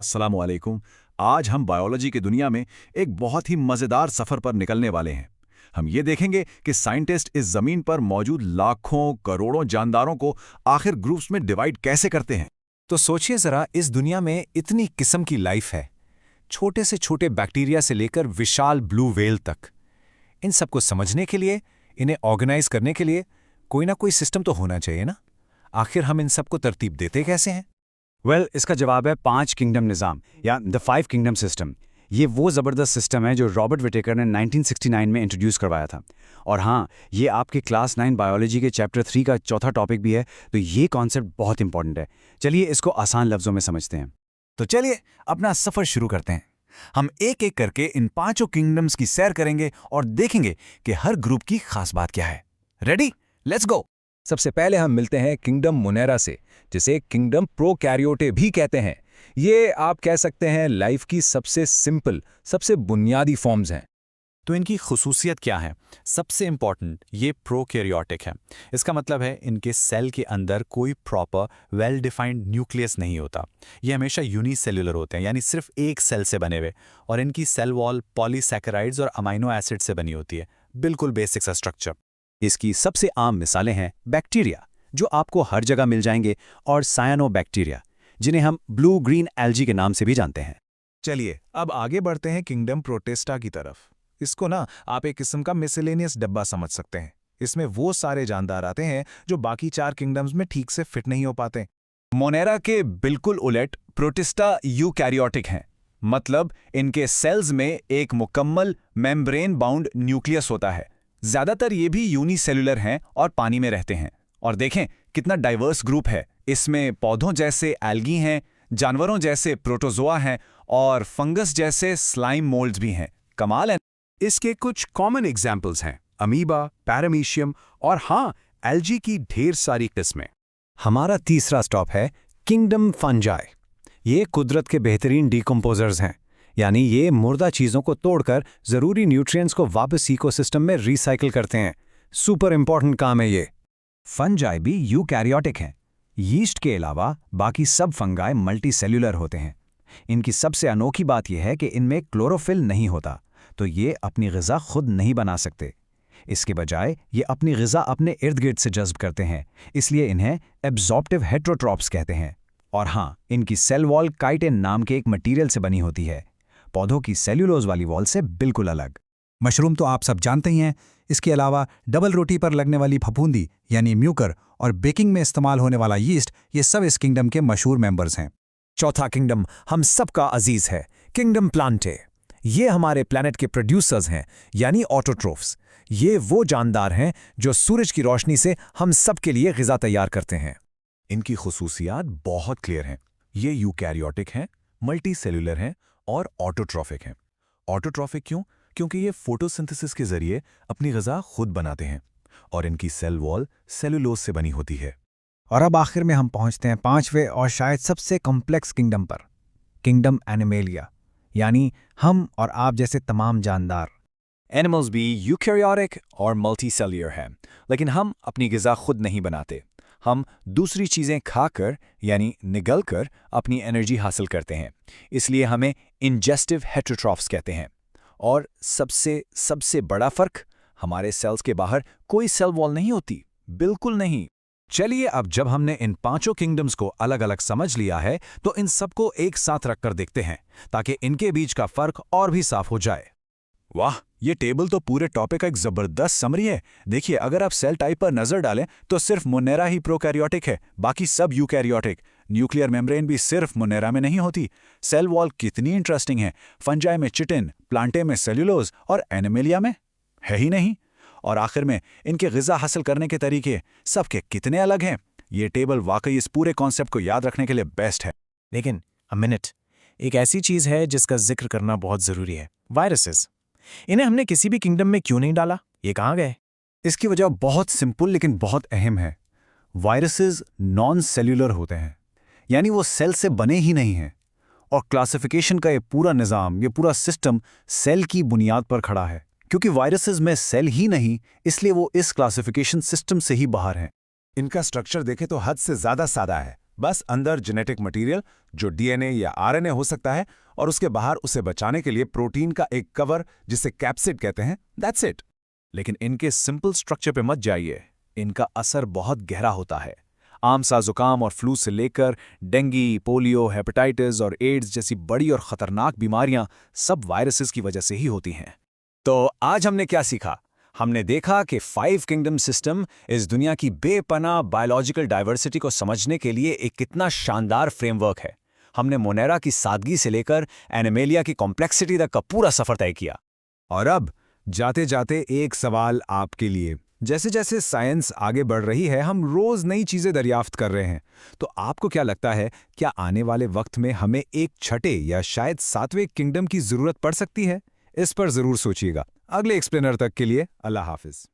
अस्सलामुअलैकुम। आज हम बायोलॉजी की दुनिया में एक बहुत ही मज़ेदार सफ़र पर निकलने वाले हैं। हम ये देखेंगे कि साइंटिस्ट इस ज़मीन पर मौजूद लाखों करोड़ों जानदारों को आखिर ग्रुप्स में डिवाइड कैसे करते हैं। तो सोचिए जरा, इस दुनिया में इतनी किस्म की लाइफ है, छोटे से छोटे बैक्टीरिया से लेकर विशाल ब्लू व्हेल तक। इन सबको समझने के लिए, इन्हें ऑर्गेनाइज करने के लिए कोई ना कोई सिस्टम तो होना चाहिए ना। आखिर हम इन सबको तरतीब देते कैसे हैं? इसका जवाब है 5 किंगडम निज़ाम या द 5 किंगडम सिस्टम। ये वो ज़बरदस्त सिस्टम है जो रॉबर्ट विटेकर ने 1969 में इंट्रोड्यूस करवाया था। और हाँ, ये आपके क्लास 9 बायोलॉजी के चैप्टर 3 का चौथा टॉपिक भी है, तो ये कॉन्सेप्ट बहुत इंपॉर्टेंट है। चलिए इसको आसान लफ्ज़ों में समझते हैं। तो चलिए अपना सफ़र शुरू करते हैं। हम एक एक करके इन पांचों किंगडम्स की सैर करेंगे और देखेंगे कि हर ग्रुप की खास बात क्या है। रेडी? Let's go. सबसे पहले हम मिलते हैं किंगडम मोनेरा से, जिसे किंगडम प्रोकैरियोटे भी कहते हैं। ये आप कह सकते हैं लाइफ की सबसे सिंपल, सबसे बुनियादी फॉर्म्स हैं। तो इनकी खुसूसियत क्या है? सबसे इंपॉर्टेंट, ये प्रोकैरियोटिक है। इसका मतलब है इनके सेल के अंदर कोई प्रॉपर वेल डिफाइंड न्यूक्लियस नहीं होता। ये हमेशा यूनिसेल्युलर होते हैं, यानी सिर्फ एक सेल से बने हुए। और इनकी सेल वॉल पॉलीसैकेराइड्स और अमाइनो एसिड से बनी होती है। बिल्कुल बेसिक सा स्ट्रक्चर। इसकी सबसे आम मिसालें हैं बैक्टीरिया, जो आपको हर जगह मिल जाएंगे, और सायानोबैक्टीरिया, जिन्हें हम ब्लू ग्रीन एल्गी के नाम से भी जानते हैं। चलिए अब आगे बढ़ते हैं किंगडम प्रोटिस्टा की तरफ। इसको ना आप एक किस्म का मिसेलेनियस डब्बा समझ सकते हैं। इसमें वो सारे जानदार आते हैं जो बाकी 4 किंगडम्स में ठीक से फिट नहीं हो पाते। मोनेरा के बिल्कुल उलट प्रोटिस्टा यूकैरियोटिक हैं। मतलब इनके सेल्स में एक मुकम्मल मेम्ब्रेन बाउंड न्यूक्लियस होता है। ज्यादातर ये भी यूनिसेल्युलर हैं और पानी में रहते हैं। और देखें कितना डाइवर्स ग्रुप है। इसमें पौधों जैसे एल्गी हैं, जानवरों जैसे प्रोटोजोआ हैं और फंगस जैसे स्लाइम मोल्ड्स भी हैं। कमाल है। इसके कुछ कॉमन एग्जाम्पल्स हैं अमीबा, पैरामीशियम और हाँ, एल्गी की ढेर सारी किस्में। हमारा तीसरा स्टॉप है किंगडम फंजाई। ये कुदरत के बेहतरीन डिकम्पोजर्स हैं, यानी ये मुर्दा चीज़ों को तोड़कर ज़रूरी न्यूट्रिएंट्स को वापस इकोसिस्टम में रिसाइकिल करते हैं। सुपर इंपॉर्टेंट काम है ये। फंजाई भी यूकैरियोटिक हैं। यीस्ट के अलावा बाकी सब फंगाई मल्टीसेल्युलर होते हैं। इनकी सबसे अनोखी बात यह है कि इनमें क्लोरोफिल नहीं होता, तो ये अपनी ग़िज़ा खुद नहीं बना सकते। इसके बजाय ये अपनी ग़िज़ा अपने इर्द गिर्द से जज्ब करते हैं, इसलिए इन्हें एब्जॉर्प्टिव हेट्रोट्रॉप्स कहते हैं। और हाँ, इनकी सेल वॉल काइटिन नाम के एक मटीरियल से बनी होती है, पौधों की सेल्यूलोज वाली वॉल से बिल्कुल अलग। मशरूम तो आप सब जानते ही हैं। इसके अलावा डबल रोटी पर लगने वाली फफूंदी यानी म्यूकर और बेकिंग में इस्तेमाल होने वाला यीस्ट, ये सब इस किंगडम के मशहूर मेंबर्स हैं। चौथा किंगडम हम सबका अजीज है, किंगडम प्लांटे। ये हमारे प्लैनेट के प्रोड्यूसर्स हैं, यानी ऑटोट्रोफ्स। ये वो जानदार हैं जो सूरज की रोशनी से हम सब के लिए ग़िज़ा तैयार करते हैं। इनकी खुसूसियात बहुत क्लियर हैं। ये यूकैरियोटिक हैं, मल्टीसेल्युलर हैं और ऑटोट्रॉफिक हैं। ऑटोट्रॉफिक क्यों? क्योंकि ये फोटोसिंथेसिस के जरिए अपनी ग़िज़ा खुद बनाते हैं और इनकी सेल वॉल सेलुलोज से बनी होती है। और अब आखिर में हम पहुंचते हैं 5वें और शायद सबसे कॉम्प्लेक्स किंगडम पर, किंगडम एनिमेलिया, यानी हम और आप जैसे तमाम जानदार। एनिमल्स भी यूकैरियोटिक और मल्टीसेल्युलर हैं, लेकिन हम अपनी ग़िज़ा खुद नहीं बनाते। हम दूसरी चीज़ें खाकर यानी निगलकर अपनी एनर्जी हासिल करते हैं। इसलिए हमें इंजेस्टिव हेटेरोट्रॉफ्स कहते हैं। और सबसे बड़ा फ़र्क, हमारे सेल्स के बाहर कोई सेल वॉल नहीं होती, बिल्कुल नहीं। चलिए अब जब हमने इन पांचों किंगडम्स को अलग अलग समझ लिया है, तो इन सबको एक साथ रखकर देखते हैं, ताकि इनके बीच का फ़र्क और भी साफ हो जाए। वाह, ये टेबल तो पूरे टॉपिक का एक ज़बरदस्त समरी है। देखिए, अगर आप सेल टाइप पर नज़र डालें तो सिर्फ मोनेरा ही प्रोकैरियोटिक है, बाकी सब यूकैरियोटिक। न्यूक्लियर मेम्ब्रेन भी सिर्फ मोनेरा में नहीं होती। सेल वॉल कितनी इंटरेस्टिंग है। फंजाई में चिटिन, प्लांटे में सेल्यूलोज और एनिमेलिया में है ही नहीं। और आखिर में इनके ग़िज़ा हासिल करने के तरीके सबके कितने अलग हैं। ये टेबल वाकई इस पूरे कॉन्सेप्ट को याद रखने के लिए बेस्ट है। लेकिन अ मिनट, एक ऐसी चीज़ है जिसका जिक्र करना बहुत ज़रूरी है, वायरसेस। इन्हें हमने किसी भी किंगडम में क्यों नहीं डाला? ये कहाँ गए? इसकी वजह बहुत सिंपल लेकिन बहुत अहम है। वायरसेस नॉन सेल्युलर होते हैं, यानी वो सेल से बने ही नहीं हैं। और क्लासिफिकेशन का ये पूरा निज़ाम, ये पूरा सिस्टम सेल की बुनियाद पर खड़ा है। क्योंकि वायरसेस में सेल ही नहीं, इसलिए वो इस क्लासिफिकेशन सिस्टम से ही बाहर हैं। इनका स्ट्रक्चर देखें तो हद से ज़्यादा सादा है। बस अंदर जेनेटिक मटेरियल जो डीएनए या आरएनए हो सकता है और उसके बाहर उसे बचाने के लिए प्रोटीन का एक कवर जिसे कैप्सिड कहते हैं, दैट्स इट। लेकिन इनके सिंपल स्ट्रक्चर पे मत जाइए, इनका असर बहुत गहरा होता है। आम सा जुकाम और फ्लू से लेकर डेंगू, पोलियो, हेपेटाइटिस और एड्स जैसी बड़ी और खतरनाक बीमारियां सब वायरसेस की वजह से ही होती हैं। तो आज हमने क्या सीखा? हमने देखा कि 5 किंगडम सिस्टम इस दुनिया की बेपनाह बायोलॉजिकल डाइवर्सिटी को समझने के लिए एक कितना शानदार फ्रेमवर्क है। हमने मोनेरा की सादगी से लेकर एनिमेलिया की कॉम्प्लेक्सिटी तक का पूरा सफर तय किया। और अब जाते जाते एक सवाल आपके लिए। जैसे जैसे साइंस आगे बढ़ रही है, हम रोज नई चीजें दरियाफ्त कर रहे हैं। तो आपको क्या लगता है, क्या आने वाले वक्त में हमें एक छठे या शायद 7वें किंगडम की जरूरत पड़ सकती है? इस पर जरूर सोचिएगा। अगले एक्सप्लेनर तक के लिए अल्लाह हाफिज।